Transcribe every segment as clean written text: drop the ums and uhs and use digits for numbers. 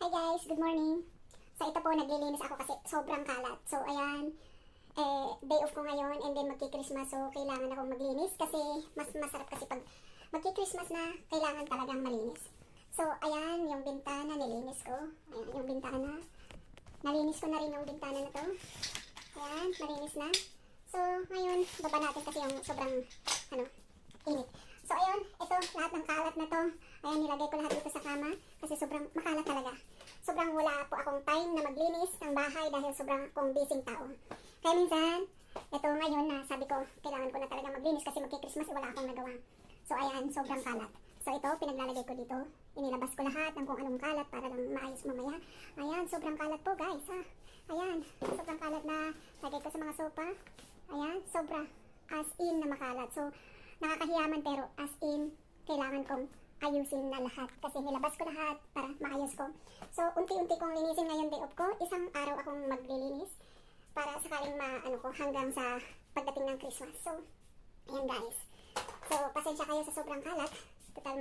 Hi guys, good morning. So ito po, naglilinis ako kasi sobrang kalat. So ayan, day off ko ngayon and then magki-Christmas. So kailangan akong maglinis kasi mas masarap kasi pag magki-Christmas na kailangan talagang malinis. So ayan, yung bintana nilinis ko. Ayan, yung bintana. Nalinis ko na rin yung bintana na to. Ayan, malinis na. So ngayon, baba natin kasi yung sobrang init. So ayun, ito, lahat ng kalat na to. Ayan, nilagay ko lahat dito sa kama kasi sobrang makalat talaga. Sobrang wala po akong time na maglinis ng bahay dahil sobrang akong busy tao. Kaya minsan, ito ngayon na sabi ko, kailangan ko na talaga maglinis kasi magki-Christmas wala akong nagawa. So ayan, sobrang kalat. So ito, pinaglalagay ko dito. Inilabas ko lahat ng kung anong kalat para lang maayos mamaya. Ayan, sobrang kalat po guys. Ayan, sobrang kalat na lagay ko sa mga sopa. Ayan, sobra. As in na makalat. So, nakakahiyaman pero as in, kailangan kong ayusin na lahat kasi nilabas ko lahat para maayos ko. So, unti-unti kong linisin ngayon day off ko. Isang araw akong maglilinis para sakaling maano ko hanggang sa pagdating ng Christmas. So, ayan guys. So, pasensya kayo sa sobrang kalat. Total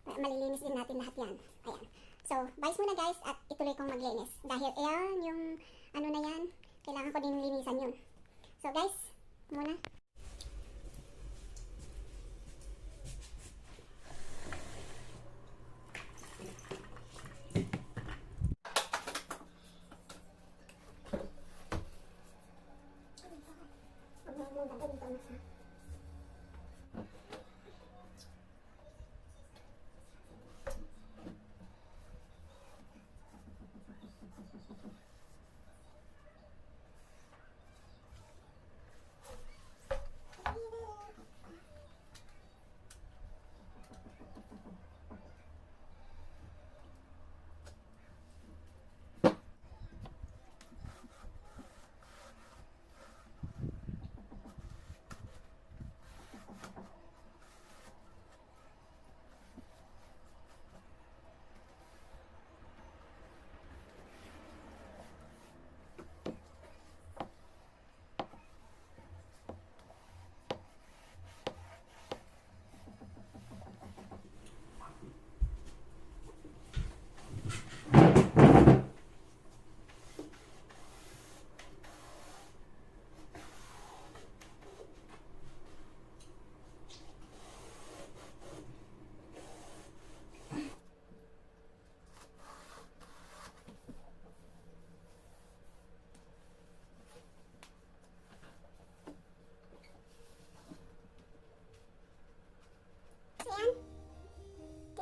malilinis din natin lahat yan. Ayan. So, bye muna guys at ituloy kong maglinis. Dahil ayan, yung ano na yan, kailangan ko din linisan yun. So guys, muna.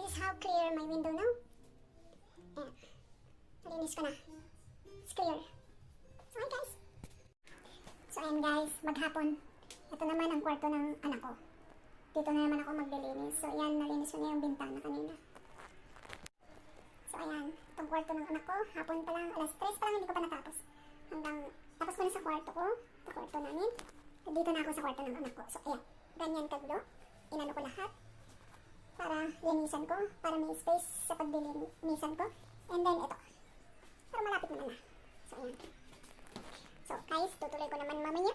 How clear my window now? Ayan. Nalinis ko na. It's clear. So, ayan guys. So, ayan guys. Maghapon. Ito naman ang kwarto ng anak ko. Dito na naman ako maglilinis. So, ayan. Nalinis ko na yung bintana kanina. So, ayan. Itong kwarto ng anak ko. Hapon pa lang. Alas 3 pa lang. Hindi ko pa natapos. Tapos ko na sa kwarto ko. Ito kwarto namin. Dito na ako sa kwarto ng anak ko. So, ayan. Ganyan kagulo. Inano ko lahat para linisan ko, para may space sa paglilinisan ko. And then, ito. Para malapit naman na. So, ayan. So, guys, tutuloy ko naman mamaya.